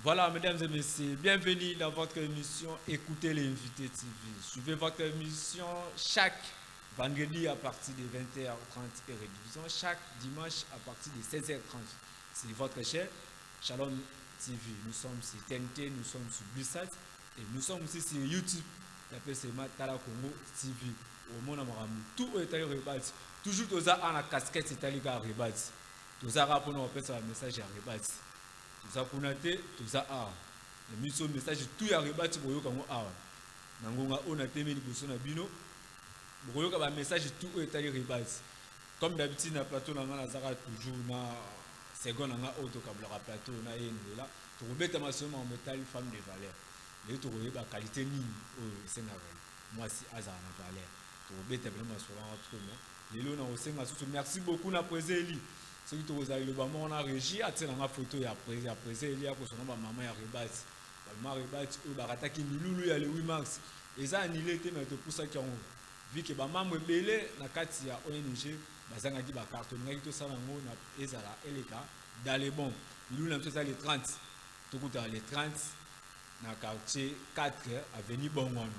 Voilà, mesdames et messieurs, bienvenue dans votre émission Écoutez l'invité TV. Suivez votre émission chaque vendredi à partir de 20h30 et rediffusion chaque dimanche à partir de 16h30. C'est votre chaîne Shalom TV. Nous sommes sur TNT, nous sommes sur Bissat et nous sommes aussi sur YouTube. L'appel c'est Matala Congo TV. Au monde tout est allé rebâtir. Toujours tous à la casquette c'est allé rebâtir. Tous à rappeler on fait un message à rebâtir. Tuza kunate tuza awa na miso message tout ya rebati boyoka ngo awa na ngonga ona temeli boso na bino boyoka ba message tout etali rebati comme d'habitude na plateau na ngana zaka toujours na seconde nga auto kabla plateau na yenela to robeta masomo metali femme de valeur le to royeba qualité nini o senga moi si azana na valeur to robeta bela masomo entre nous lelo na osenga susu merci beaucoup na préseli. Ce qui vous a eu le bâton, on a régi à tirer la photo et après il y a pour son nom maman et rebati. Maman rebati ou barata qui milulu il y a le 8 mars. Et ça annulé était mais pour ça qui ont vu que maman me belé na kati ya ONG bazanga di ba carton ngai to ça nango na ezala eleka dans les bons. Milulu na ça les 30. Tout coup dans les 30 na quartier 4 avenue Bongwano.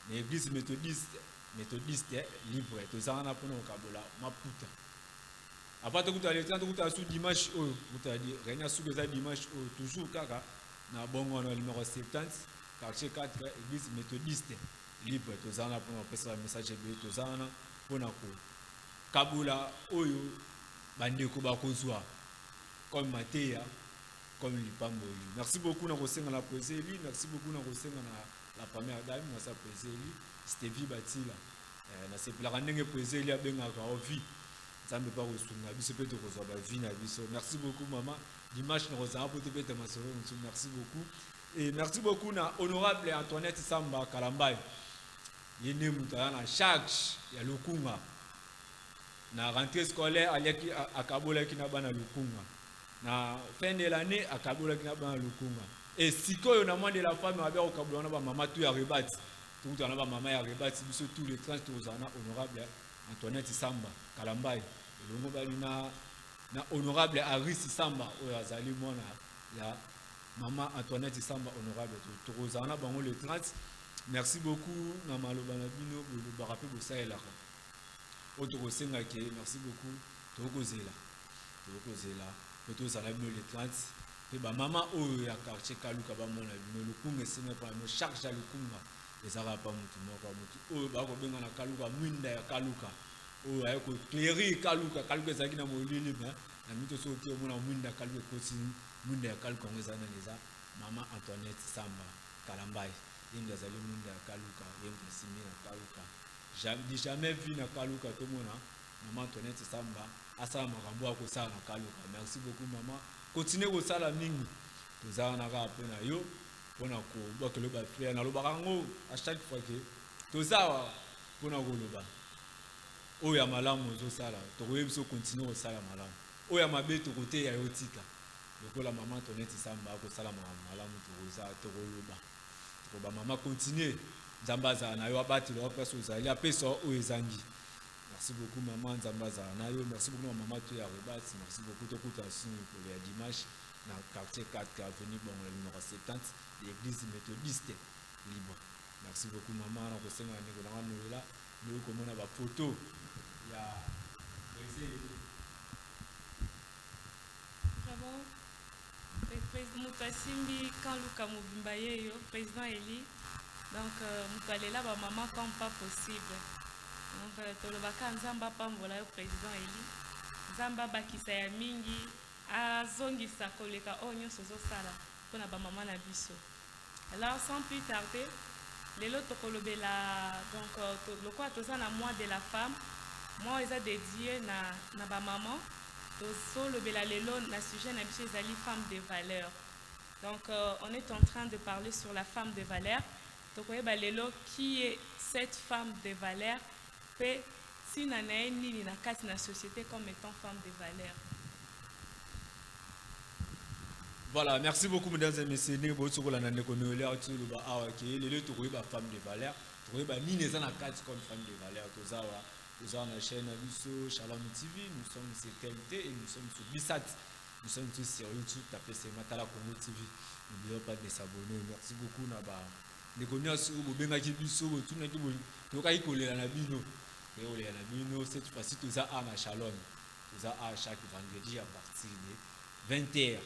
L'église méthodiste libre to ça na pour kabola maputa. Après tout à l'heure, tout à sous dimanche, vous avez dit, rien à sous que ça dimanche, toujours kaka, na bon on a numéro 70, quartier 4, église méthodiste, libre, tous en a pour nous passer un message de tous en a pour nous. Kabula, oyo, bandeko bakozwa, comme Matéa, comme Lipambo. Merci beaucoup na kosenga la poésie, merci beaucoup na kosenga la première dame, na sa poésie, Stevie Batila. Na se plaranenge poésie, il y a bien à vie. Merci beaucoup maman. Dimanche nous merci beaucoup. Et merci beaucoup na honorable Antoinette Samba Kalambay. Yene mutana na charge ya Lukunga. Na rentrée scolaire aleki akabola kina bana Lukunga. Na fin de l'année akabola kina bana Lukunga. Et sikoyo na mwande la femme abe okabola na ba mama tu ya rebati. Tout na ba mama ya rebati biso tous les 30 tozana honorable Antoinette Samba Kalambay. Na honorable Aris Samba oyo azali mona ya maman Antoinette Samba honorable tozana bango le 30. Merci beaucoup na maloba na bino bo rappel bo saela ko oto senga ke merci beaucoup tokozela tozala bino le 30 pe ba mama oyo ya quartier Kaluka ba mona bino lukunga sema pa no charge ya lukunga ezaka pa mutu moko mutu oyo ba ko benga na Kaluka mwinda ya Kaluka. Oh, avec Cléry Kaluka ezaki na molili na mito soki omona mwinda Kaluka kosi mwinda ya Kaluka ngezana neza maman Antoinette Samba Kalambay yinda zali mwinda ya Kaluka yinda simi na Kaluka jamais vu na Kaluka to mona maman Antoinette Samba asala makambo ya kosala na Kaluka. Merci beaucoup maman, continuez kosala mingi tozala na ka pe na yo pona ko bokelo ba frère na lobaka ngo à chaque fois que tozawa pona ko loba oya malamu ozosala tokoyebi biso continue kosala malamu oya mabe tokote ya yotika lokola mama Antoinette Samba akosala malamu tokoloba tokoba mama continue nzambe azala na yo abatela place ozali apesa oyo ezangi. Merci beaucoup maman, nzambe azala na yo. Merci beaucoup maman to ya rebati. Merci beaucoup tokuta sini pour ya dimanche na quartier 4 avenue bon numéro 70 l'église méthodiste libre. Merci beaucoup maman na kosenga ndeko na ngano là nous komona ba photo ya Bravo. Président Moutasimbi Kanluka Mobimba yeyo, président Eli. Donc Moutalela ba maman comme pas possible. Donc tolobaka nzamba pambola yo président Eli. Nzamba bakisa ya mingi azongisa koleka onyo sozo sala pona ba maman na biso. Alors sans plus tarder, lelo tokolobela donc lokwa toza na mois de la femme. Moi ils a dédié na ba maman. Tosolobela lelo na sujet na biso ezali femme de valeur. Donc on est en train de parler sur la femme de valeur. Tokoyeba lelo qui est cette femme de valeur pe si na nini na kati na société comme étant femme de valeur. Voilà, merci beaucoup mesdames et messieurs. Nous avons la nande kono le atu lo ba awa ke lelo tokoyeba femme de valeur. Tokoyeba nini eza na kati comme femme de valeur tozawa na chaîne Abisso Shalom TV, nous sommes sur TNT et nous sommes sur Bissat. Nous sommes tous sur YouTube, tapez c'est Matala Congo TV. N'oubliez pas de s'abonner. Merci beaucoup Naba. Les connaissances au Bengaki Bisso, tout le monde qui est la Bino. Et on est la Bino, cette fois-ci, tout ça à Shalom. Tout ça à chaque vendredi à partir de 20h30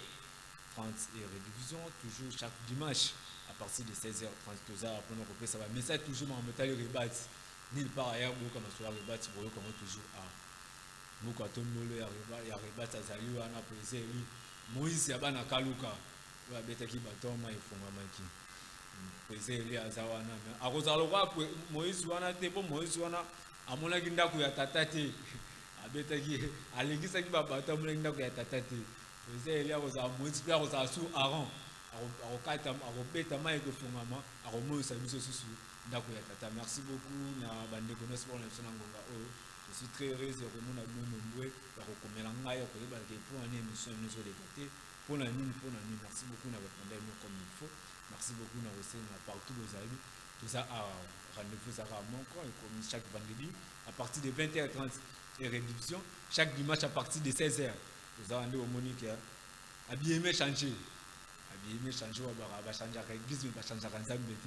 et rediffusion, toujours chaque dimanche à partir de 16h30. Tout ça, après on repère ça va. Mais ça, toujours en métal et rebat. Nulle part ailleurs, comme sur la rebat, tu vois comment toujours à. Muka tomolo ya rebata zali wana pese lui Moïse ya bana kaluka wa betaki batoma ifunga maki pese lui azawana akozalo kwa Moïse wana te po Moïse wana amona kinda ku ya tatate abetaki alengisa ki babata amona kinda ku ya tatate pese lui akozala Moïse pe akozala su Aaron akokata akobeta mai kofunga ma akomoisa biso susu ndako ya tata. Merci beaucoup na bandeko na sport na ngonga oyo. Je suis très heureux de remonter à mon nombreux par recommander pour une émission nous sur les côtés pour la nuit. Merci beaucoup d'avoir répondu comme il faut. Merci beaucoup d'avoir reçu partout vos amis. Tout ça à rendez-vous ça à mon camp et comme chaque vendredi à partir de 20h30 et rediffusion chaque dimanche à partir de 16h. Vous avez rendez-vous au Monique habillé mais changer on va changer avec l'église mais va changer avec Nzambe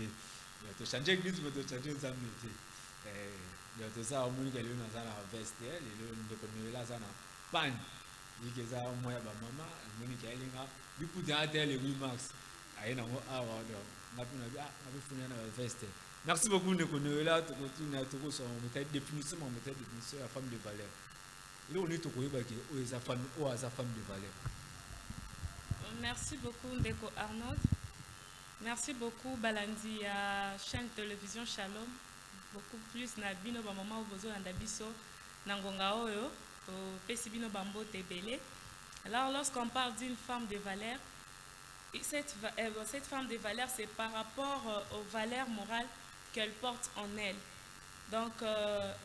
te changer l'église mais te changer Nzambe te ça au Monique elle est dans la veste elle est de connaître là ça na pan dit que ça moi ya ba maman Monique elle est là du coup derrière elle 8 max aïe na moi ah on a fini na veste. Merci beaucoup de connaître là tu continues à te sur méthode définition la femme de valeur là on est au courrier que oh sa femme de valeur. Merci beaucoup Ndeko Arnold. Merci beaucoup Balandi à chaîne télévision Shalom. Beaucoup plus na bino ba maman obozo na biso na ngonga oyo pesi bino bambo tebele. Alors lorsqu'on parle d'une femme de valeur, cette femme de valeur c'est par rapport aux valeurs morales qu'elle porte en elle. Donc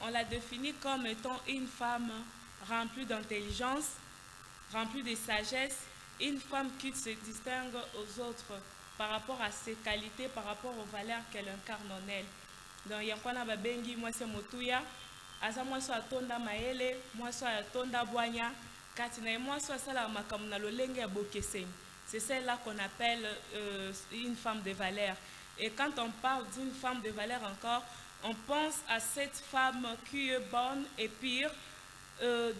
on la définit comme étant une femme remplie d'intelligence, remplie de sagesse, une femme qui se distingue aux autres par rapport à ses qualités, par rapport aux valeurs qu'elle incarne en elle. Donc, il y a un babengi, moi c'est Motuya, asa moi soit tonda maele, moi soit tonda boanya, katina moi soit sala makamuna lolenge ya bokeseng. C'est celle-là qu'on appelle une femme de valeur. Et quand on parle d'une femme de valeur encore, on pense à cette femme qui est bonne et pure,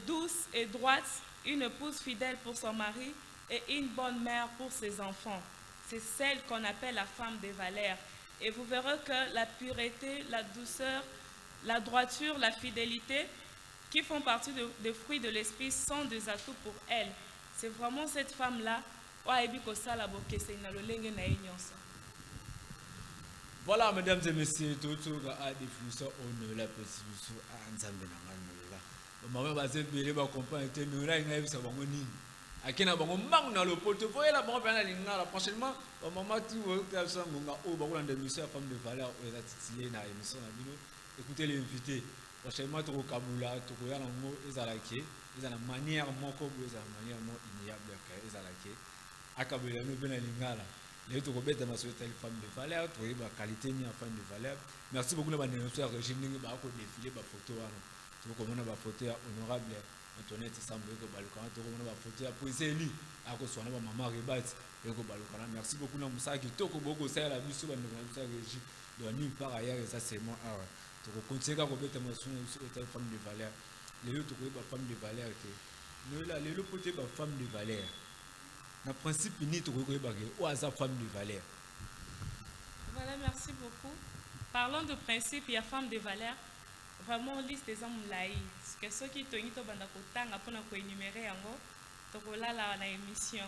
douce et droite, une épouse fidèle pour son mari et une bonne mère pour ses enfants. C'est celle qu'on appelle la femme de valeur. Et vous verrez que la pureté, la douceur, la droiture, la fidélité, qui font partie des fruits de l'esprit, sont des atouts pour elle. C'est vraiment cette femme-là. Voilà, mesdames et messieurs, tout a définition on la possibilité à Nzambe na maman va se belé ba comprendre que nous là il ça bango nini akina bango mang na le portefeuille là bango bana lingala prochainement maman tu vois ça ngonga o bango na émission femme de valeur o za titiller na émission na bino écoutez l'invité prochainement to kabula to ko yana ngo ezalaki ezala manière moko bo ezala manière mo ignoble ka ezalaki akabela no bana lingala les autres robert ma souhaité une femme de valeur to ba qualité ni femme de valeur. Merci beaucoup na ba négociateur régime ba ko défiler ba photo wana tu vois comment on va photo honorable Antoinette Sambwe ko balukana to comment on va photo pour Zélie a ko sona ba maman rebat et ko balukana. Merci beaucoup na musa ki to ko boko ça la biso ba négociateur ça régime de nulle part ailleurs et ça c'est moi to ko continuer ka ko beta ma souhaité une femme de valeur les autres ko ba femme de valeur que nous là les autres ba femme de valeur na principe ni to ko ba ke o asa femme de valeur. Voilà, merci beaucoup. Parlons de principe, il y a femme de valeur. Vraiment, liste des hommes laïcs. Parce que ceux qui ont banda kotanga pour nous énumérer yango, donc là la émission.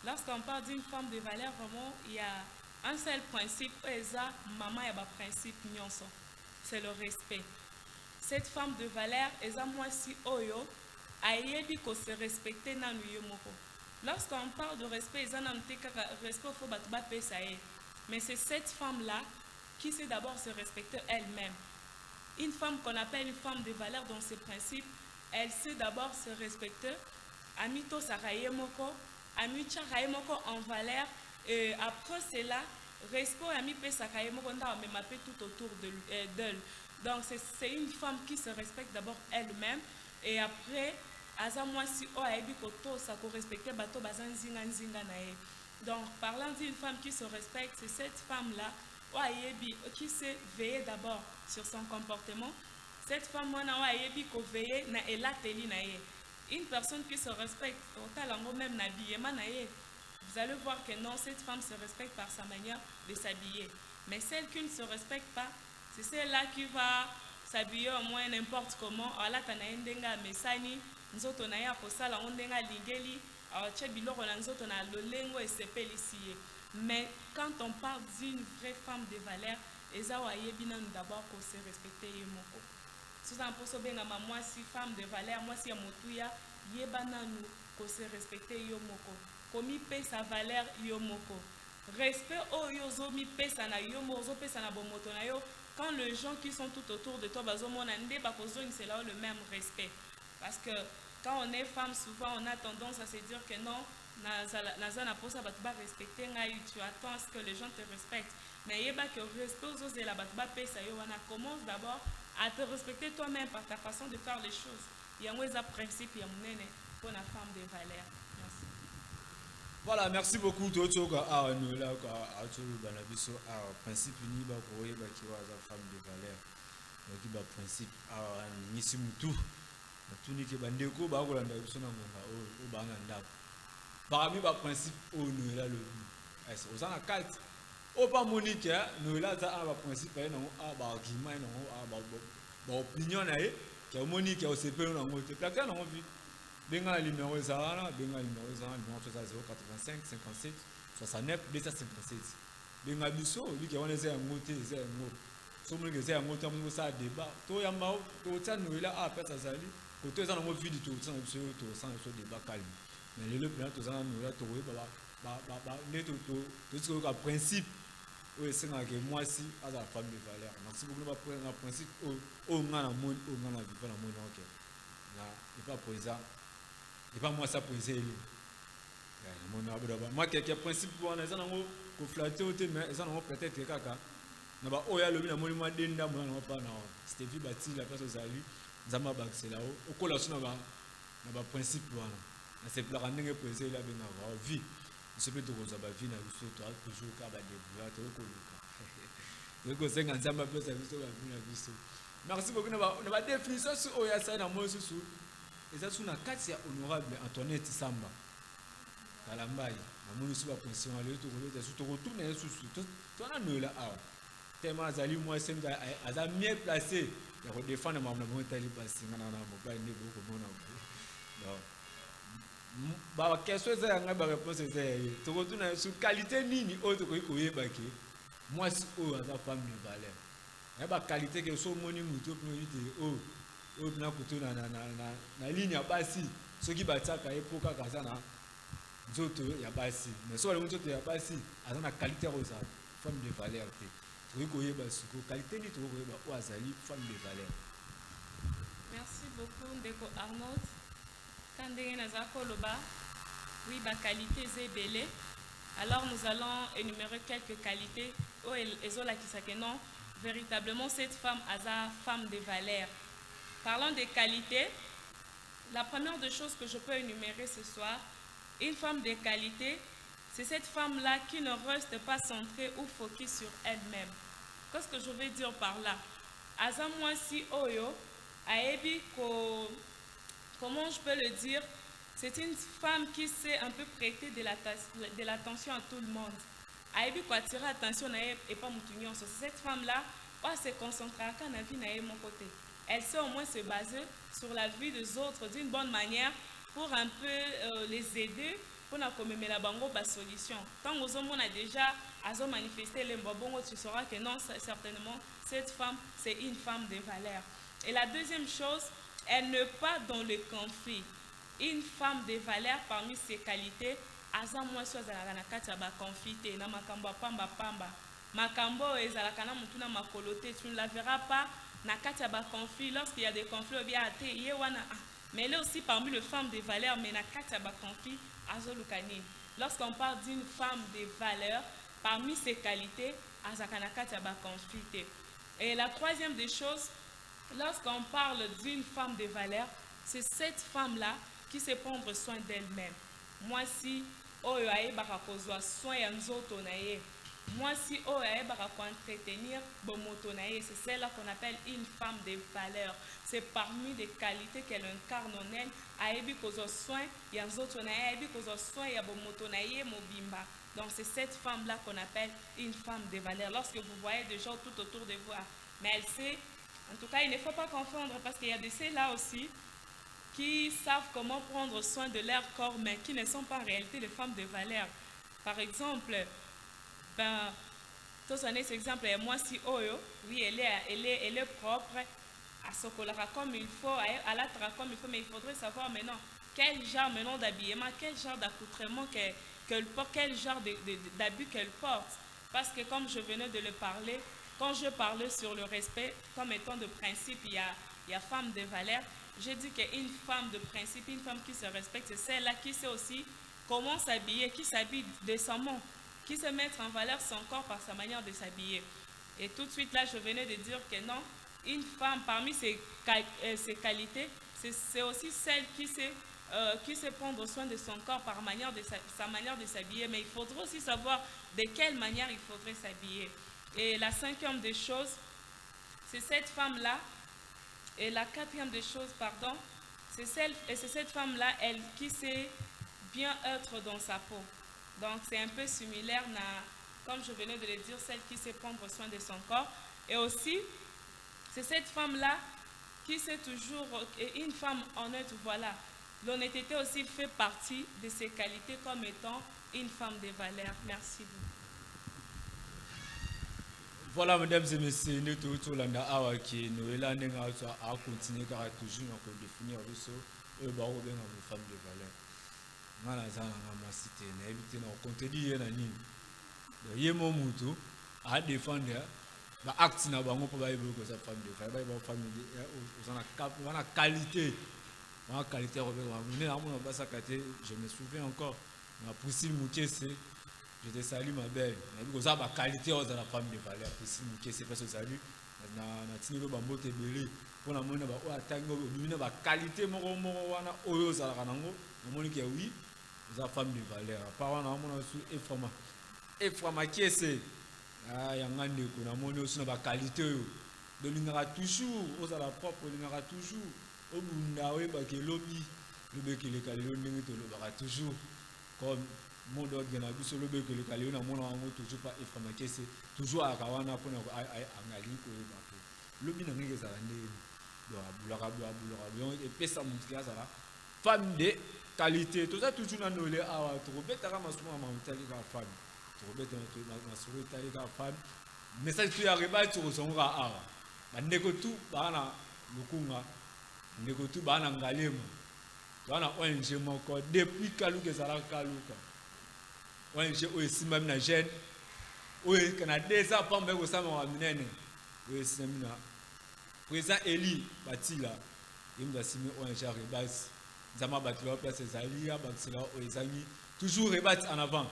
Lorsqu'on parle d'une femme de valeur, vraiment, il y a un seul principe. Eza maman y a un principe nyonso. C'est le respect. Cette femme de valeur, eza moi si oyo, ayebi ko se respecter na nuyo moko. Lorsqu'on parle de respect, eza na nteka respect faut batba pesae. Mais c'est cette femme-là qui sait d'abord se respecter elle-même. Une femme qu'on appelle une femme de valeur dans ses principes, elle sait d'abord se respecter. Amito sarayemoko, amicha rayemoko en valeur. Et après cela, respect ami pe sarayemoko nda me mapé tout autour d'elle. Donc c'est une femme qui se respecte d'abord elle-même. Et après, aza mwasi o ayebi kotosa ko respecter bato baza nzinga nzinga na ye. Donc parlant d'une femme qui se respecte, c'est cette femme là o ayebi qui sait veiller d'abord sur son comportement. Cette femme wana o ayebi ko veiller na elateli na ye. Une personne qui se respecte, totalement même n'habillement na ye, vous allez voir que non, cette femme se respecte par sa manière de s'habiller. Mais celle qui ne se respecte pas, c'est celle-là qui va s'habiller au moins n'importe comment. Alors, tu as un denga mesani, nous autres, on a un posala, on a un lingeli, on a le lengo et c'est pelicier. Mais quand on parle d'une vraie femme de valeur, Ezawa yebina d'abord qu'on se respecter yemoko. Sous un poste bien moi si femme de valeur, moi si amotuya yebana nous qu'on se respecter yomoko. Komi paie sa valeur yomoko. Respect au yozomi pesa na yomozo pesa na bomoto na yo. Quand les gens qui sont tout autour de toi bazomona nde bakozoni c'est là le même respect. Parce que quand on est femme souvent on a tendance à se dire que non nazana posa batuba respecter ngai, tu attends à ce que les gens te respectent. Mais yeba que respect aux autres la batuba pesa yo wana commence d'abord à te respecter toi-même par ta façon de faire les choses. Yango eza principe ya munene pour la femme de valeur. Merci. Voilà, merci beaucoup. Totoka a nous là a tolu banabiso a principe ni ba ko yeba ki wa za femme de valeur. Ki ba principe a nisi mutu. Tuni ke bandeko ba ko landa biso na ngonga o ba na ndako. Parmi ba principe o nous là le est aux en carte. O pas monique nous là za ba principe na a ba argument na a ba opinion na e ke monique o se pe na ngote. Plaka na ngovi. Benga numéro Zara, benga numéro Zara, numéro 085 57 69 257. Benga biso, lui qui on les a monté, les a monté. Somme les a monté, on ça débat. To yamba, to tsa noela a pesa zali. Koto za na vidi to tsa biso to sans so débat calme. Mais le plan to za noela to we ba ne to tso ka principe. Oui, c'est que moi si à la femme de valeur. Merci beaucoup ba prendre un principe o ngana mon o ngana vivre na mon OK. Là, et pas pour ça. Et pas moi ça pour essayer. Moi quelques principes pour on ezana ngo ko flatter au thème ezana peut-être kaka na ba oya lobi na monument denda mo na pas na c'était vie bâti la place aux alu nzamba ba c'est là au kola suna ba principe wana na c'est pour rendre pour essayer là bien avoir vie c'est peut être za ba vie na biso to toujours ka ba débrouiller to ko luka ko senga nzamba pesa biso ba vie na biso. Merci beaucoup na ba définition sur oya ça na mo sur et ça, c'est une carte honorable Antoinette Samba. Kalambaye, la municipal pension, tout retourne sous tout en nous là. Tellement Azali, moi, c'est mieux placé. Il faut défendre ma maman, elle est passée. Bah, question c'est un peu réponse c'est tu retournes sur qualité nini autre que koye baki. Moi, c'est la femme de valeur. Il y a qualité que so moni muto pour na kutu na ligne ya basi soki bataka epoka kaza na nzoto ya basi mais so le nzoto ya basi aza na qualité rosa femme de valeur te soki koyeba suko qualité ni to koyeba o azali femme de valeur. Merci beaucoup Ndeko Arnaud. Quand ndenge naza koloba oui ba qualité zebele. Alors nous allons énumérer quelques qualités o ezola kisake non véritablement cette femme aza femme de valeur. Parlant des qualités, la première des choses que je peux énumérer ce soir, une femme de qualité, c'est cette femme-là qui ne reste pas centrée ou focus sur elle-même. Qu'est-ce que je veux dire par là? Azamwasi Oyo, Aebi, comment je peux le dire? C'est une femme qui sait un peu prêter de l'attention à tout le monde. Aebi ko attirer attention et pas moutunyon. C'est cette femme-là, on se concentrera quand la vie n'est mon côté. Elle sait au moins se baser sur la vie des autres d'une bonne manière pour un peu les aider pour commémorer la bango ba solution. Tant que on a déjà manifesté les mbongo, tu sauras que non, certainement cette femme c'est une femme de valeur. Et la deuxième chose, elle n'est pas dans le conflit. Une femme de valeur parmi ses qualités, azamwa chose à la kati ba conflit na makambo pamba pamba. Makambo ezalaka na mutu na makolote, tu ne la verras pas. Conflit, lorsqu'il y a des conflits, mais là aussi parmi les femmes de valeur, mais conflit, lorsqu'on parle d'une femme de valeur, parmi ses qualités, conflit. Et la troisième des choses, lorsqu'on parle d'une femme de valeur, c'est cette femme-là qui sait prendre soin d'elle-même. Moi, si oyo ayebaka kozwa soin ya nzoto na ye, moi si oyo ayebaka entretenir bomoto na ye, c'est celle-là qu'on appelle une femme de valeur. C'est parmi les qualités qu'elle incarne en elle. Ayebi kozwa soin ya nzoto na ye, ayebi kozwa soin ya bomoto na ye mobimba. Donc c'est cette femme-là qu'on appelle une femme de valeur. Lorsque vous voyez des gens tout autour de vous, mais elle sait, en tout cas il ne faut pas confondre parce qu'il y a de ceux-là aussi qui savent comment prendre soin de leur corps, mais qui ne sont pas en réalité des femmes de valeur. Par exemple, tous un exemple, moi si Oyo, oui, elle est propre, à Sokolara comme il faut, à l'atra comme il faut, mais il faudrait savoir maintenant quel genre maintenant d'habillement, quel genre d'accoutrement qu'elle porte, quel genre d'habit qu'elle porte. Parce que comme je venais de le parler, quand je parlais sur le respect, comme étant de principe, il y a femme de valeur. J'ai dit qu'une femme de principe, une femme qui se respecte, c'est celle-là qui sait aussi comment s'habiller, qui s'habille décemment, qui sait mettre en valeur son corps par sa manière de s'habiller. Et tout de suite là, je venais de dire que non, une femme, parmi ses qualités, c'est aussi celle qui sait prendre soin de son corps par sa manière de s'habiller. Mais il faudrait aussi savoir de quelle manière il faudrait s'habiller. Et la cinquième des choses, c'est cette femme-là. Et la quatrième des choses, pardon, c'est cette femme-là, elle qui sait bien être dans sa peau. Donc c'est un peu similaire, comme je venais de le dire, celle qui sait prendre soin de son corps. Et aussi, c'est cette femme-là qui sait toujours, et une femme honnête, voilà. L'honnêteté aussi fait partie de ses qualités comme étant une femme de valeur. Merci beaucoup. Voilà, mesdames et messieurs, nous sommes tous là qui nous est là, nous allons continuer à toujours définir le saut et nous allons bien une femme de valeur. Nous allons citer, nous éviter nos contenus et nous. Il y a mon mouton à défendre, bah acte n'a pas mon problème que sa femme de valeur, bah femme de, on a qualité, on a qualité. Je me souviens encore, on a poussé le mouton, je te salue ma belle. Parce que la qualité de la femme de valeur. C'est parce que salut. On a tenu le bambou te belé. On a monné la qualité de oui, la femme de valeur. Apparemment, on a su Eframa. Eframa qui est ce? Ah, yangande qu'on a monné aussi la qualité. De l'ingara toujours, aux à la propre, l'ingara toujours. Au bundawe baké lobby, le bec et les calés, le toujours. Comme mon doigt de la bise, le bec et les calés, on a toujours pas Eframa qui c'est toujours à Kawana pour Angali. Le bin n'a rien et ça femme de qualité, tout ça toujours dans nos lait à trop bête à ramasser ma femme. Trop bête ma souris femme. Mais ça, tu arrives à te ressembler à la négotu, bana, lukunga, négotu, bana, galema. Tu as un ONG encore depuis Kaluka, Zara Kaluka. ONG, aussi même la jeune, oui, qu'on a déjà pas même au salon à Minene. Oui, c'est Mina. Président Eli Batila, il m'a signé ONG Rebas. Zama Batila, place Zalia, Batila, Oezani, toujours Rebas en avant.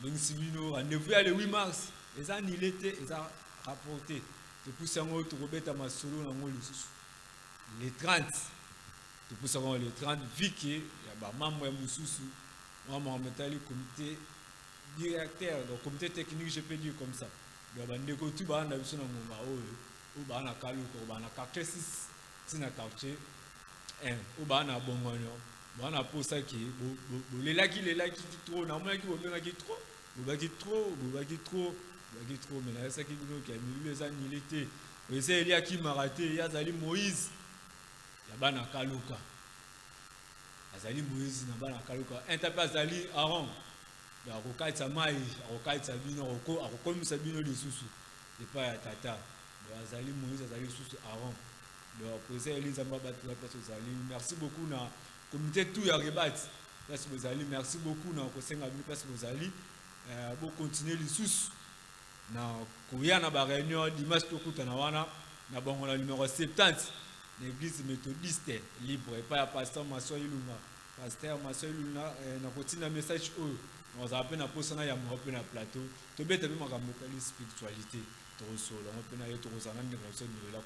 Donc, si nous rendez-vous le 8 mars, les gens il était, ils ont rapporté. Depuis ça, on a Robert Amasolo dans les 30. Depuis ça, on les 30, Vicky, il y a membre Moussoussou, moi, je suis le comité directeur, le comité technique, je peux dire comme ça. Il y a des gens qui ont vu ça dans mon baou, ou dans la Kalouko, ou dans la quartier 6, c'est dans le quartier 1, ou dans la Bongono. On a pour ça qui les là qui trop normalement qui vont qui trop mais là ça qui a mis les années il était il y a qui m'a raté il y a Zali Moïse il y a bana Kaluka Zali Moïse na bana Kaluka interpelle Zali Aaron ya rokaitsa mai rokaitsa bino akokomisa bino lisusu et pas tata Zali Moïse Zali lisusu Aaron donc président Elisa Mbabati la place Zali merci beaucoup na comité tout ya rebat place Zali merci beaucoup na kosenga bi place Zali pour continuer les sous na koya na ba réunion dimanche tokuta na wana na bango la numéro 70 l'église méthodiste libre et pas ya pasteur Maso Ilunga pasteur Maso Ilunga na continue message eux on a appelé na posana ya mo na plateau to beta bi makambo ka spiritualité to solo on peut na yo to rozana ni là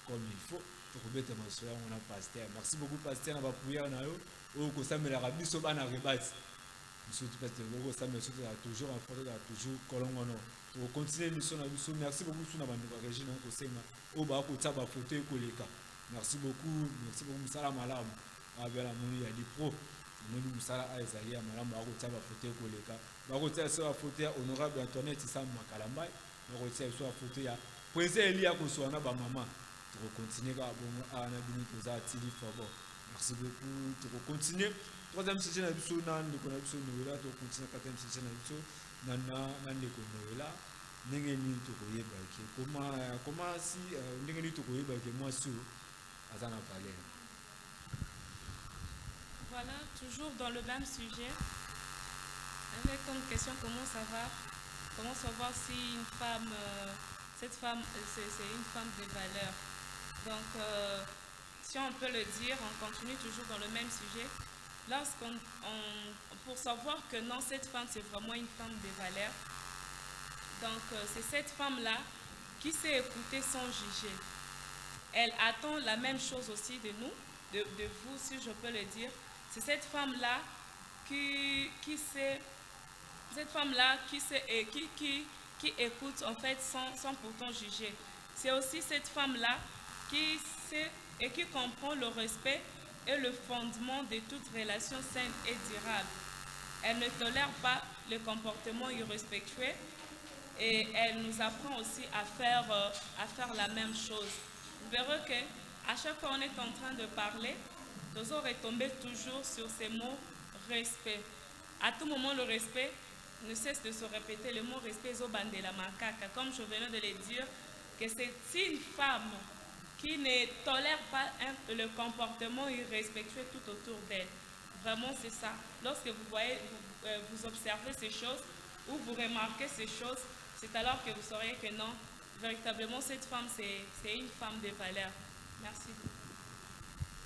comme il faut. tokobeta masoya on a pasteur. Merci beaucoup pasteur na ba prière na yo o ko samelaka biso bana rebati. Surtout parce que vous savez toujours en forêt toujours colongono. On continue mission na biso. Merci beaucoup sur na bande régie na ko senga o ba ko taba photo ko leka. Merci beaucoup musala malamu. Abela moni ya di pro. Moni musala a ezali ya malamu ba ko taba photo ko leka. Ba ko taba so photo ya honorable Antoinette Samba Kalambai. Ba ko taba so photo ya Président Elia ko so na ba maman. On continue ka bon a na bini ko za tili fabo. Merci beaucoup. On continue. Troisième session na biso na ndeko na biso Noëlla to continue quatrième session na biso na ndeko Noëlla ndenge nini tokoyeba ke comment si ndenge nini tokoyeba ke moi sur azana valeur. Voilà, toujours dans le même sujet, avec comme question comment savoir si une femme, cette femme c'est une femme de valeur. Donc si on peut le dire, on continue toujours dans le même sujet. Pour savoir que non, cette femme c'est vraiment une femme de valeur. Donc c'est cette femme-là qui sait écouter sans juger. Elle attend la même chose aussi de nous, de vous si je peux le dire. C'est cette femme-là qui écoute en fait sans pourtant juger. C'est aussi cette femme-là qui sait et qui comprend le respect et le fondement de toute relation saine et durable. Elle ne tolère pas le comportement irrespectueux et elle nous apprend aussi à faire la même chose. Vous verrez qu'à chaque fois qu'on est en train de parler, nous allons retomber toujours sur ces mots respect. À tout moment, le respect ne cesse de se répéter. Le mot respect, zobandela makaka. Comme je venais de le dire, que c'est une femme qui ne tolère pas le comportement irrespectueux tout autour d'elle. Vraiment, c'est ça. Lorsque vous observez ces choses ou vous remarquez ces choses, c'est alors que vous saurez que non, véritablement, cette femme, c'est une femme de valeur. Merci.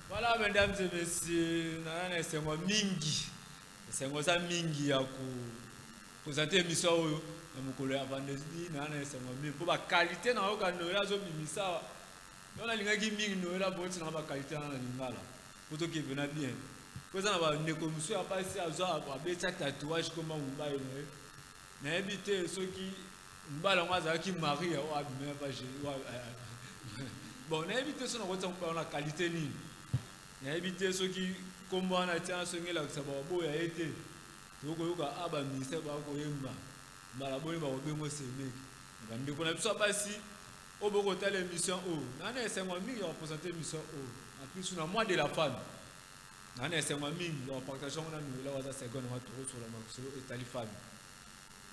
Voilà, mesdames et messieurs, c'est moi mingi. C'est moi ça mingi à présenter l'émission na mukolo ya vendredi c'est moi mingi. Pour la qualité, na Noëlla zo bimisa. On a l'ingénieur mingi Noëlla boti na ba qualité na lingala. Pour tout qui venait bien. Pour ça na ba nekomuso a passé à zo a beta tatouage comme mumba ene. Na éviter ceux qui mbala ngwaza ki Marie o abime ba je. Bon, na éviter ceux na la qualité ni. Na éviter ceux qui comme on a tiens ceux qui la sababo ya été. Yoko yoka aba ministère ba ko yemba. Mbala boni ba obengo semeki. Ngande ko na biso basi au bout de l'émission O. Nane c'est moi mingi représenter l'émission O. En plus on a moi de la femme. Nane c'est moi mingi on partage on a nous là on a seconde on va trouver sur la marche et tali femme.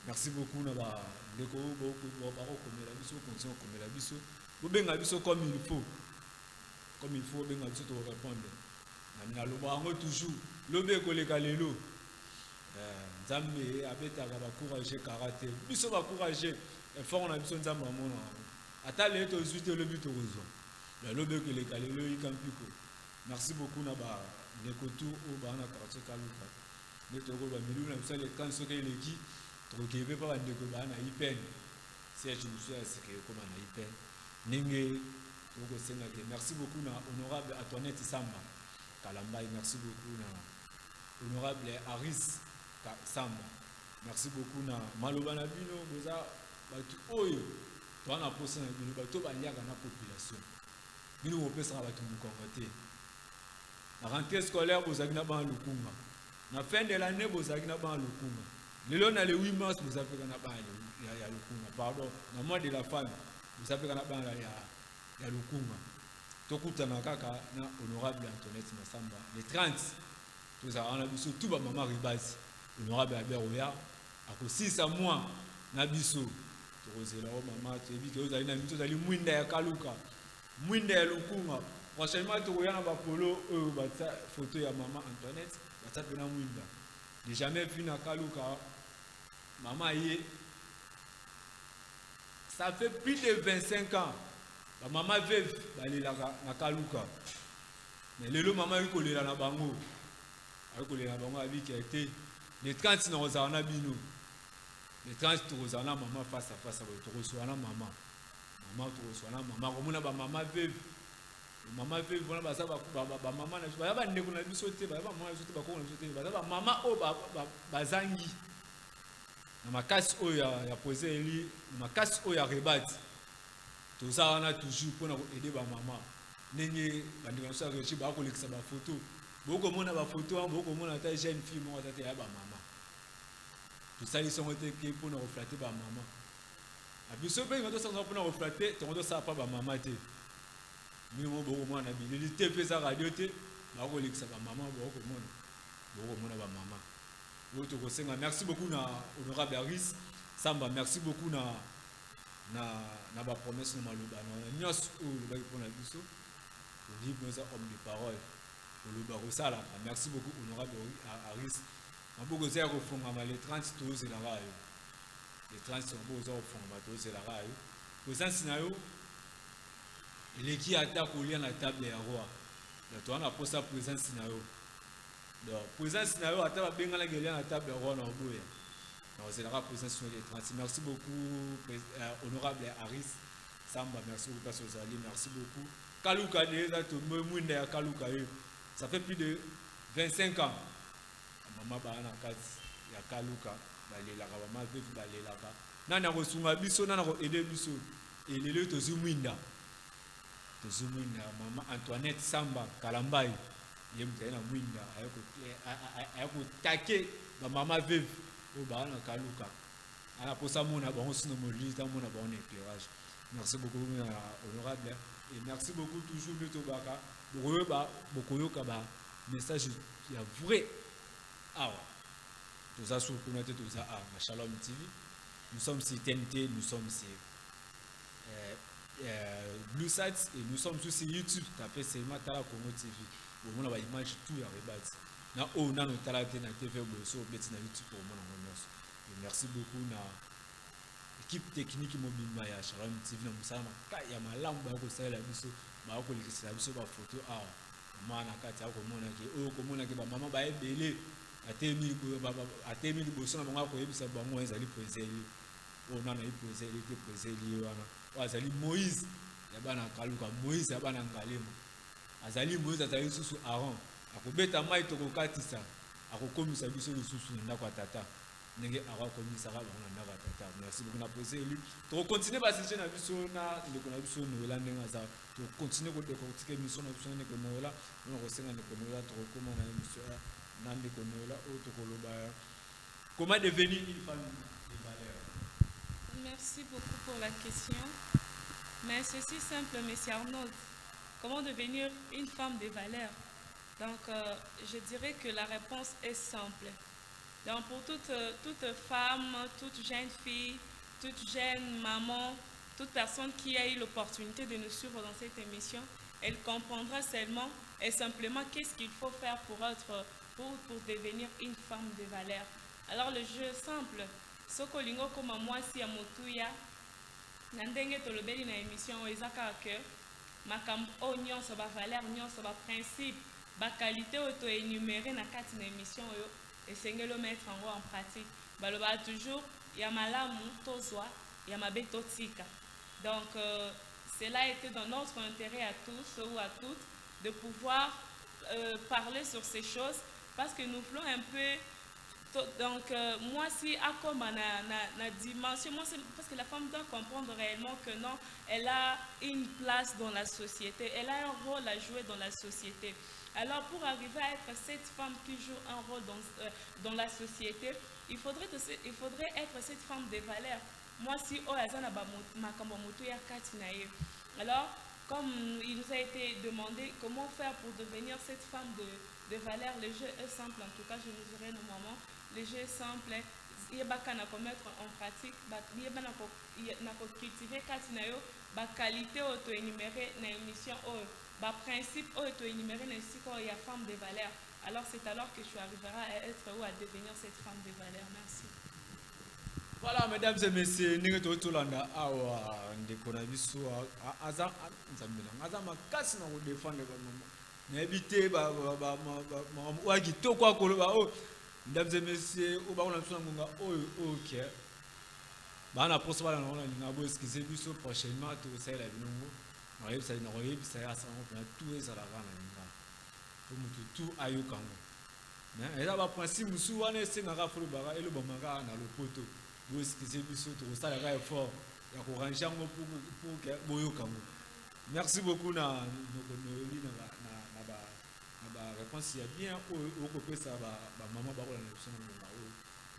Merci beaucoup na ba ndeko beaucoup ba ko comme la biso continue comme la biso. Bo benga biso comme il faut. Comme il faut benga biso to répondre. Na loba ngo toujours lobe ko le kalelo. Nzambe abeta ba courage karaté. Biso ba courage et fort on a biso nzambe amona. Atale to suite le but raison. La lobe que les kalelo ikampiko. Merci beaucoup na ba nekotu o ba na quartier Kaluka. Neto ko ba milu na ça les quand ce que les qui trokebe pa ba ndeko ba na ipen. C'est je me suis assuré comme na ipen. Ninge ko senga ke merci beaucoup na honorable Antoinette Samba Kalambai, merci beaucoup na honorable Aris Samba. Merci beaucoup na maloba na bino boza batu oyo to na posa na bino bato baliaka na population. Bino opesa na batu mukongote. Na rentrée scolaire bozaki na ba lukunga. Na fin de l'année bozaki na ba lukunga. Lelo na le 8 mars bozaki na ba ya lukunga. Pardon, na mois de la femme bozaki na ba ya lukunga. Tokutana kaka na honorable Antoinette Samba le 30 tozala na biso tout ba mama ribasi honorable Albert Oya ako 6 mois na biso tokozela o mama tebi ke ozali na mito zali mwinda ya Kaluka mwinda ya lukunga prochainement tokoya na ba polo oyo ba photo ya mama Antoinette ba pena mwinda de jamais vu na Kaluka mama yé ça fait plus de 25 ans. La maman veuve balelaka na Kaluka. Mais lelo maman ikolela na bango. Akolela bango abi qui a été les 30 na ozana bino. Les 30 tozana maman face à face avec tozana maman. Maman tozana maman komuna ba maman veuve. Maman veut voilà bah ça bah maman na bah ba ndeko na biso te bah maman na biso te ba ko na biso te bah maman o ba zangi na makasi o ya poser eli makasi o ya rebati to ça on a toujours pour aider ba maman ndenge bandeko na so rechi ba ko lekisa ba photo boko mona ba photo boko mona ta jeune fille mo ta te ya ba maman to ça ils sont été pour nous refléter ba maman abiso pe ngato ça pour nous refléter to ngato ça pas ba maman te mimo boko mona bilili te pe za radio te ba ko lekisa ba maman boko mona ba maman woto ko senga merci beaucoup na honorable Aris Samba merci beaucoup na ba promesse na maloba na nyos o le ba pour na biso pour dire nous homme de parole pour le barosala merci beaucoup honorable Aris maboko za ko fonga les 30 tours la rayo les 30 sont beaux au fonga tours la rayo présence na yo il qui attaque au lien la table ya roi la toi na posa présence na yo donc présence na yo ata benga la lien la table ya roi na oboya donc c'est la présence sur les 30 merci beaucoup honorable Aris Samba merci beaucoup parce que vous allez merci beaucoup Kaluka déjà to mwinde ya Kaluka yo ça fait plus de 25 ans maman bana kati ya Kaluka balela ka maman veut balela ka nana ko sunga biso nana ko aider biso et lelo to zumwinda maman Antoinette Samba Kalambai yemta na mwinda ayako take ba maman veuve o bana Kaluka ala posa mona ba on sino molise ta mona ba on éclairage merci beaucoup honorable et merci beaucoup toujours le tobaka bokoyoka ba message ya vrai awa toza sur connecté toza à Shalom TV nous sommes sur TNT nous sommes sur Blue Sites et nous sommes sur YouTube tapez c'est Matala Congo TV au moins la image tout ya rebati na o na no tala te na TV boso beti na YouTube pour moi na merci beaucoup na équipe technique mobile ya Shalom TV na musala ya malamu ba ko sala biso ba ko likisa biso ba photo awa mana kati ako mona ke o ko mona ke ba mama ba ebele atemi liboso na bango koyebisa bango ezali préseli o nana ipreseli te préseli wana azali Moïse ya bana Kaluka Moïse ya bana Ngalema azali Moïse azali susu Aaron akobeta mai to kokatisa akokomisa biso lisusu na ndako tata ndenge akokomisa ka bango na ndako tata merci beaucoup na préseli to continuer ba session na biso na ndeko na biso Noela ndenge za to continuer ko décortiquer mission na biso ndeko Noela on resenga ndeko Noela to koma na mission na ndeko Noela o to koloba comment devenir une femme de valeur. Merci beaucoup pour la question. Mais c'est si simple, monsieur Arnold. Comment devenir une femme de valeur? Donc, je dirais que la réponse est simple. Donc, pour toute femme, toute jeune fille, toute jeune maman, toute personne qui a eu l'opportunité de nous suivre dans cette émission, elle comprendra seulement et simplement qu'est-ce qu'il faut faire pour devenir une femme de valeur. Alors, le jeu est simple. Sokolingo comme moi si à Motuya, Nandenge tolobeli na émission ezaka que makam o nyonso ba valeur nyonso ba principe ba qualité auto énuméré na kati na émission yo esengelo mettre en pratique. Baloba toujours ya malamu tozwa ya mabe totika. Donc cela était dans notre intérêt à tous ou à toutes de pouvoir parler sur ces choses parce que nous voulons un peu. Donc, moi, si à comme na dimension, moi, parce que la femme doit comprendre réellement que non, elle a une place dans la société, elle a un rôle à jouer dans la société. Alors, pour arriver à être cette femme qui joue un rôle dans la société, il faudrait être cette femme de valeur. Moi, si alors, comme il nous a été demandé comment faire pour devenir cette femme de valeur, le jeu est simple, en tout cas, je vous dirai nos moments. Le jeu est simple, il y a qu'on mettre en pratique, il y a cultiver la qualité auto-énumérée dans l'émission, le principe auto-énuméré dans l'émission, il y a femme de valeur. Alors c'est alors que tu arriveras à être ou à devenir cette femme de valeur. Merci. Voilà, mesdames et messieurs, nous sommes tous là, nous mesdames et messieurs, au bas on a tout ok. Bah on a pour ça on a excusez nous prochainement tout ça la ça ça tout ça la pour tout ayo kango mais là ba principe musu wana c'est na rafolo bara et le bomaka na le poto où est-ce que c'est biso to ça la effort ya ko ranger ngo pour que boyo kango merci beaucoup na ba réponse ya bien au côté ça ba maman ba ko na biso na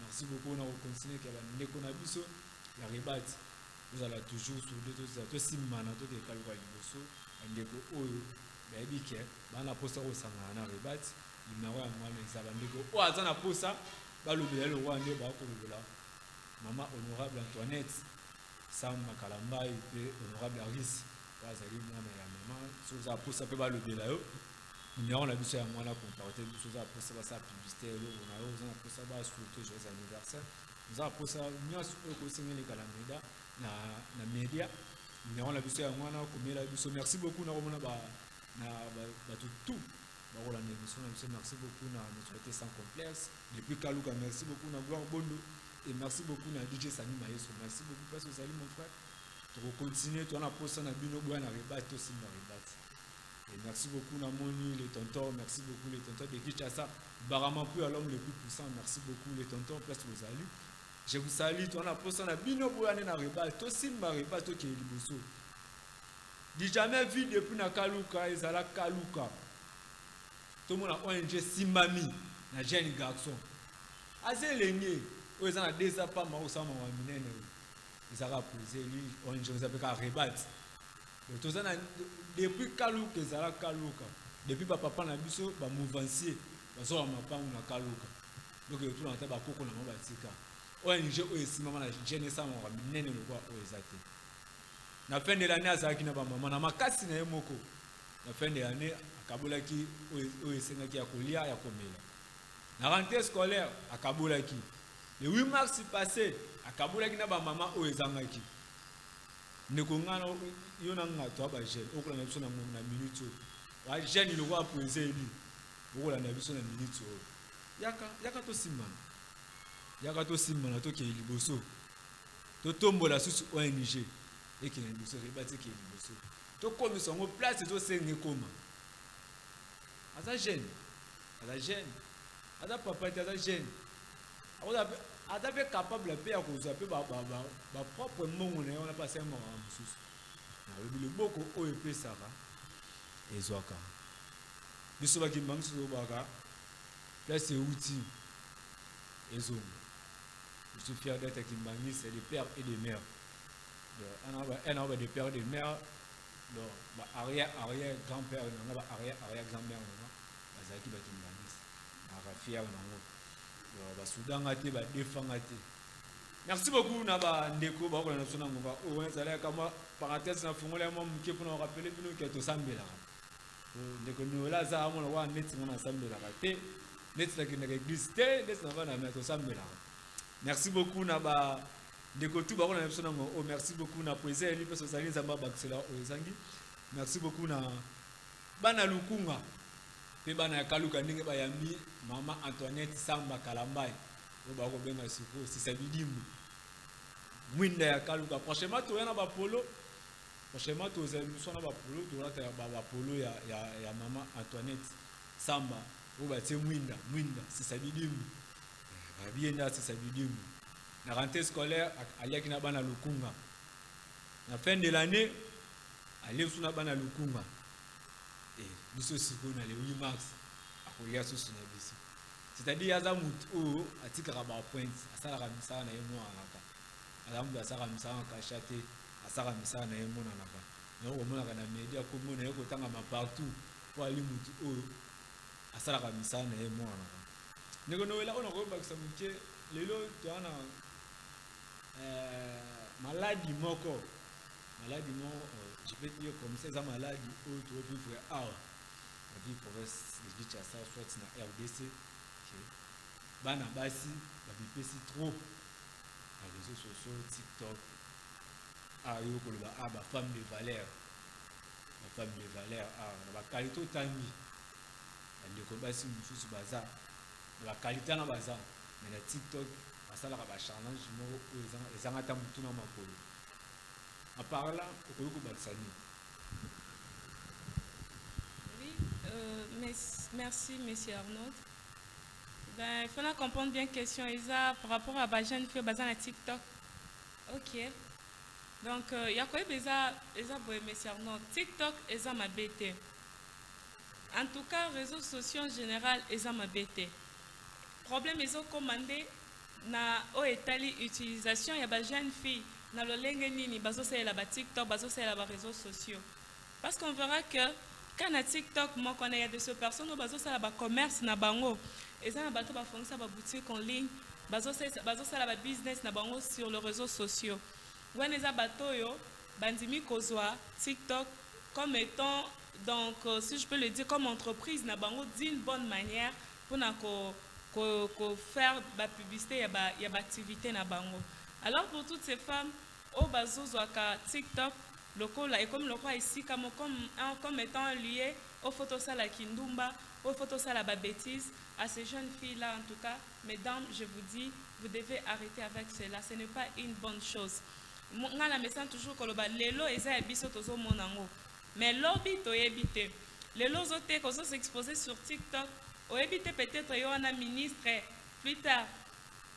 merci beaucoup na continuer que ba ndeko na biso la rebate vous allez toujours sur deux simana to ke kaluka liboso ndeko oyo bayebike bana posa kosangana na rebate numéro ya mwana ezala ndeko oyo aza na posa balobela eloko nde bakolobela mama honorable Antoinette Samba Kalambai mpe honorable Aris oyo azali mwana ya mama so oza posa mpe balobela yo numéro na biso ya mwana comporte biso oza posa basala publicité eloko na yo oza na posa basouhaite joyeux anniversaire oza posa nyonso oyo kosengeleka na meda na media numéro na biso ya mwana komela biso merci beaucoup na komona tout bakolanda émission na biso merci beaucoup na neutralité sans complexe depuis Kaluka merci beaucoup na Gloire Bondo et merci beaucoup na DJ Sani Mayeso merci beaucoup parce que salut mon frère tu continuer tu as posa na bino boya na rebate aussi na rebate et merci beaucoup na moni les tontons merci beaucoup les tontons de Kinshasa Barama plus à l'homme le plus puissant merci beaucoup les tontons place vous salut je vous salue tu as posa na bino boya na rebate aussi na rebate to ki liboso di jamais vu depuis na Kaluka ezala Kaluka tout le monde a ONG Simbami na jeune garçon azelenge oyo eza na deux pas ma osama wa minene ezaka poser lui ONG on s'appelle rebate donc na depuis Kaluka ezala Kaluka depuis papa na biso ba mouvancier bazo wa mapangu na Kaluka donc tout na ta ba koko na mabatika ONG oyo simama na jeune sama wa minene lokwa oyo ezate na fin de l'année azalaki na ba mama na makasi na yemoko na fin de l'année akabolaki oyo esengaki ya kolia ya komela na rentrée scolaire akabolaki le 8 mars passé akabolaki na ba mama oyo ezangaki ndeko ngana yo na ngato ba jeune okola na biso na minute wa jeune le kwa poser lui okola na biso na minute yaka to simana to ke liboso to tombola susu ONG et qui est liboso rebate ki liboso to komisa ngo place to senge koma aza jeune aza papa aza jeune aza pe capable pe ya kozwa pe ba propre mongo na on a passé un moment mususu na le boko oyo pesaka ezwaka biso ba kimbangi so baka place outil ezongo je suis fier d'être Kimbangi, c'est des pères et des mères. Un homme des pères et des mères, arrière-grand-père, arrière-grand-mère, bazaki ba Kimbangi. Ara fier nango. Ba Soudan ate ba défend ate. Merci beaucoup na ba ndeko ba ko na sona ngova. O ezala kama parenthèse na fungola mo mke pour nous rappeler bino ke to sambela. Ndeko no la za mo wa net na sambela te. Net la ki na église te, net na ba na to sambela. Merci beaucoup na ba ndeko tu ba ko na sona ngo. Oh merci beaucoup na poésie eli parce que ça les amba baxela o ezangi. Merci beaucoup na bana lukunga. Pe bana Kaluka ndenge ba yami mama Antoinette Samba Kalambai. O ba ko benga siko si sabidimu. Mwinda ya Kaluka prochainement to yana ba polo. Prochainement to za émission na ba polo to rata ba polo ya mama Antoinette Samba. O ba tie mwinda si sabidimu. Ba bienda si sabidimu. Na rentrée scolaire aliaki na bana lukunga. Na fin de l'année ali suna bana lukunga. Biso siko na le 8 mars akoya so suna biso. C'est-à-dire aza mutu o atika ba point asala ka misala na yemo anaka. Alamu asala misala ka chate asala misala na yemo anaka. Noko mona kana media ko mona yoko tanga ma partout po ali mutu o asala ka misala na yemo anaka. Ndeko no wela ona ko ba kisamuke lelo to ana maladie moko je peux dire comme ça ça maladie où tu peux vivre la vie province de Kinshasa soit na RDC bana basi ba bipesi trop les réseaux sociaux TikTok yo ko ba ba femme de valeur ba qualité tangi ndeko basi mususu baza ba qualité na baza mais la TikTok basala ka ba challenge mo ezanga ta mutuna makolo. À part là, au Koyoko Batsani. Merci, monsieur Arnaud. Ben, il faut comprendre bien la question Isa, par rapport à la jeune fille basée sur TikTok. Ok. Donc, il y a quoi déjà, monsieur Arnaud? TikTok, Isa m'a bêté. En tout cas, réseaux sociaux en général, Isa m'a bêté. Problème, ils ont commandé na o etali utilisation ya ba jeune fille na lolenge nini bazo sala ba TikTok bazo sala ba réseaux sociaux parce qu'on verra que quand na TikTok moi connais y a des personnes bazo sala ba commerce na bango et ça na bato ba fournir ba boutique en ligne bazo sala ba business na bango sur les réseaux sociaux wana eza bato yo bandimi kozwa TikTok comme étant donc si je peux le dire comme entreprise na bango d'une bonne manière pour na ko faire la publicité, il y a l'activité na bango. Alors pour toutes ces femmes, au bazo zoaka TikTok, et comme le roi ici, comme étant lié aux photos à la kindumba, aux photos à la bêtise, à ces jeunes filles-là en tout cas, mesdames, je vous dis, vous devez arrêter avec cela. Ce n'est pas une bonne chose. Moi, la message toujours que le lelo eza ebiso tozo monango, mais lobi to ebite. Lelo zote kozo s'exposer sur TikTok. Au éviter peut-être un ministre plus tard,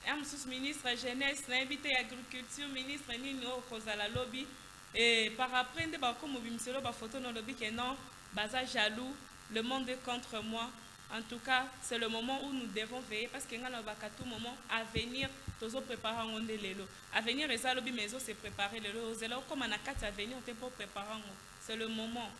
un ministre jeunesse, un invité agriculture, ministre Nino Kozala lobby et par après de comme bimselo ba photo no lobby que non, baza jaloux, le monde est contre moi. En tout cas, c'est le moment où nous devons veiller parce que ngana ba tout moment à venir tozo préparer on lelo. À venir et ça lobby maison c'est préparer lelo, zelo comme on a quatre à venir on te pour préparer. C'est le moment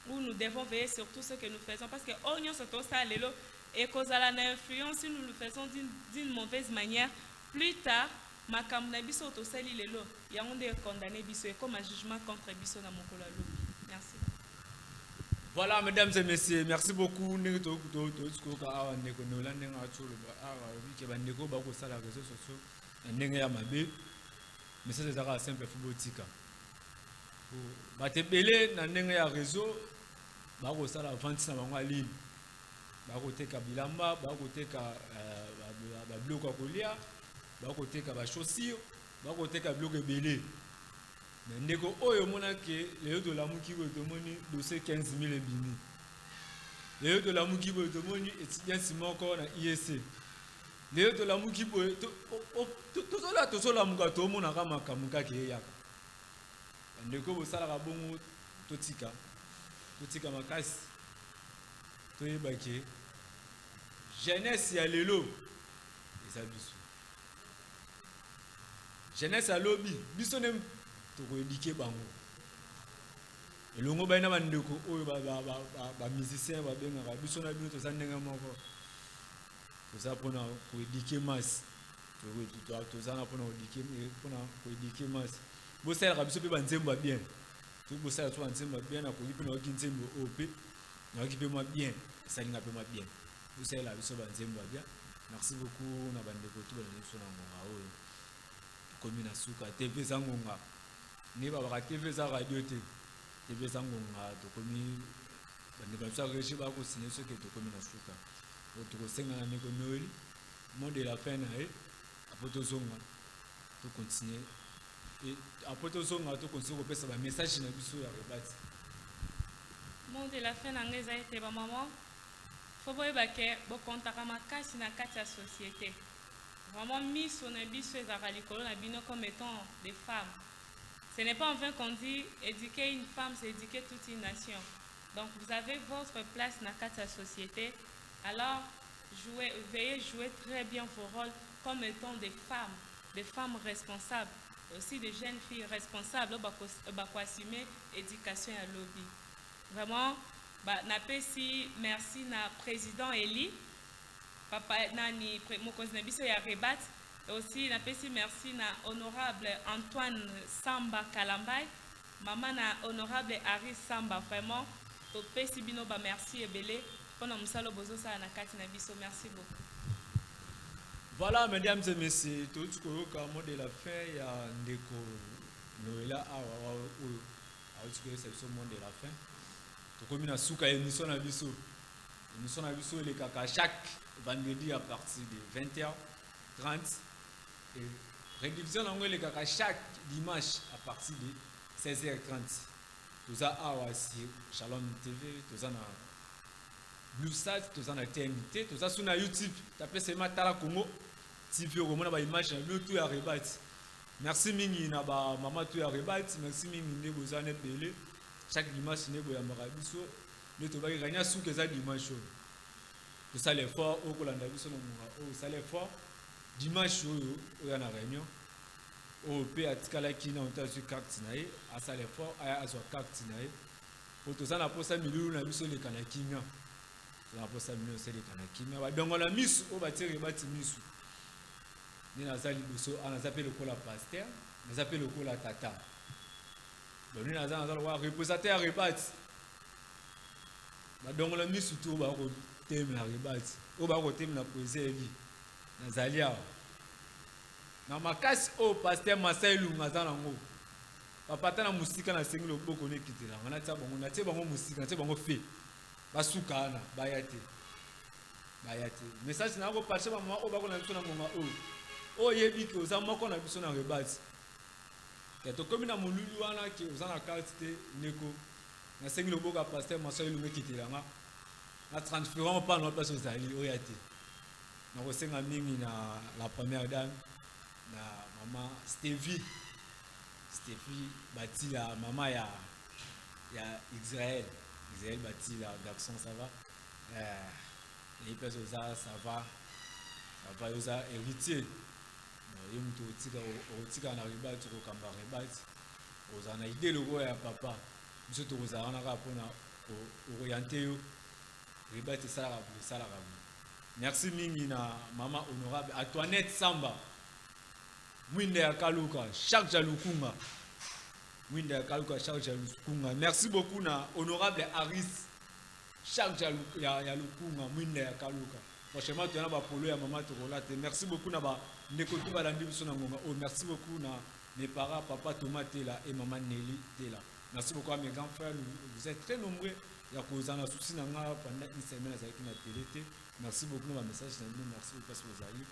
où nous devons veiller sur tout ce que nous faisons parce que on se tosse à lelo et cause à l'influence, si nous le faisons d'une mauvaise manière, plus tard, ma kamna biso to sali lelo, ya onde condamné biso et comme un jugement contre biso na mokolo lobi. Merci. Voilà, mesdames et messieurs, merci beaucoup. Mais ça, c'est un simple footballistique. Batebele na ndenge ya réseau, ba ko sala vente na bango ligne. Ba ko teka bilamba, ba ko teka ba bloc ya kolia, ba ko teka ba chaussures, ba ko teka bloc ebele. Mais ndeko oyo mona ke le de la muki ko to moni dossier 15 000 ebini. Le de la muki ko to moni étudiant Simon ko na IEC. Le de la muki ko to so la muka to mona kama kamuka ke yaka. Ndeko bosalaka bongo totika makasi toyeba ke jeunesse ya lelo eza biso jeunesse ya lobi biso ne tokoyedike bango elongo bayina bandeko oyo bamusicien babengaka biso na bino toza ndenge moko toza mpona koyedike masi toza na mpona koyedike masi bosalaka biso mpe banzembo ya bien soki bosala so banzembo ya bien nakoki mpe nayoki nzembo oyo mpe nayoki mpe mwa bien esalinga mpe mwa bien bosalela biso banzembo ya bien. Merci beaucoup na bandeko to balandi biso na ngonga oyo tokomi na suka tv eza ngonga nde babaka tv eza radio te tv eza ngonga tokomi bandeko na biso ya régi bakosine soki tokomi na suka oyo tokosengana ndeko noeli mot de la fin na ye apo tozonga tocontinue et après tout ça, on a tout continué à faire un message dans le biso ya rebati. Mot de la fin na ngeza ete ba maman. Faut boyeba ke bo kontaka makasi na kati ya société. Vraiment miso na biso ezaka likolo na bino comme étant des femmes. Ce n'est pas en vain qu'on dit éduquer une femme, c'est éduquer toute une nation. Donc vous avez votre place na kati ya société. Alors veillez jouer très bien vos rôles comme étant des femmes responsables. Aussi des jeunes filles responsables pour assumer l'éducation à lobby. Vraiment, napesi merci na président Eli, papa nani mokonzi na biso ya Rebat, et aussi napesi merci na honorable Antoine Samba Kalambay, maman na honorable Harry Samba. Vraiment, topesi bino ba merci ebele pona musalo bozo sa na kati na biso. Merci beaucoup. Voilà, mesdames et messieurs, tout ce que vous avez de la fin, il y a un déco Noëlla c'est le monde de la fin. Tout comme il y a souka émission à biso. Émission à biso les caca chaque vendredi à partir de 20h30 et rédivision en les caca chaque dimanche à partir de 16h30. Tout ça à Shalom TV, tout ça Bluesat toza na TNT toza sur na YouTube tapez seulement Tala Congo TV au moins ba image na tout ya rebati. Merci mingi na ba mama tout ya rebati, merci mingi ne bozane belé chaque dimanche ne boya marabiso ne to ba gagner sous que ça dimanche. Tout ça l'effort au kolanda biso na munga o ça l'effort dimanche o ya na réunion o pe atikala kina on ta sur carte na ye a ça l'effort a sur carte na ye o to ça na posa milieu na biso le kana kinga. On a posé mieux c'est des canakimia ba donc on a mis au bâtir rebati misu ni nazali boso on appelle le cola pasteur on appelle le cola tata donc ni nazali wa représenter rebati ba donc on a mis tout ba ko thème la rebati o ba ko thème la poésie eli nazali awa na makasi o pasteur Masai Lunga za nango papa tana musika na sengi loboko ne kitela ngana tsa bango na tse bango musika na tse bango fe basukana bayate message na ko partager ba mama o ba ko na biso na monga o yebi ke oza moko na biso na rebati ke to komi na mululu wana ke oza na carte te neko na sengi loboko pasteur Masai Lunga kitela nga na transférant pas na place ozali o yate na ko senga mingi na la première dame na mama Stevie Batila mama ya Israël Batila garçon ça va et puis ça va yosa héritier yo mtu otika na rebati ko kamba rebati ozana idée logo ya papa biso to ozana ka pona orienter yo rebati sala ka merci mingi na mama honorable Antoinette Samba Mwinde ya Kaluka chaque jalukunga Mwinde ya Kaluka chaque jalukunga merci beaucoup na honorable Aris chaque ya lukunga Mwinde ya Kaluka franchement tu na ba polo ya mama Torolate merci beaucoup na ba nekotu ba landi biso na ngonga oh merci beaucoup na mes parents papa Thomas Tela et maman Nelly Tela merci beaucoup à mes grands frères vous êtes très nombreux ya kozana souci na nga pendant une semaine avec na télé merci beaucoup na ba message na merci beaucoup parce que vous allez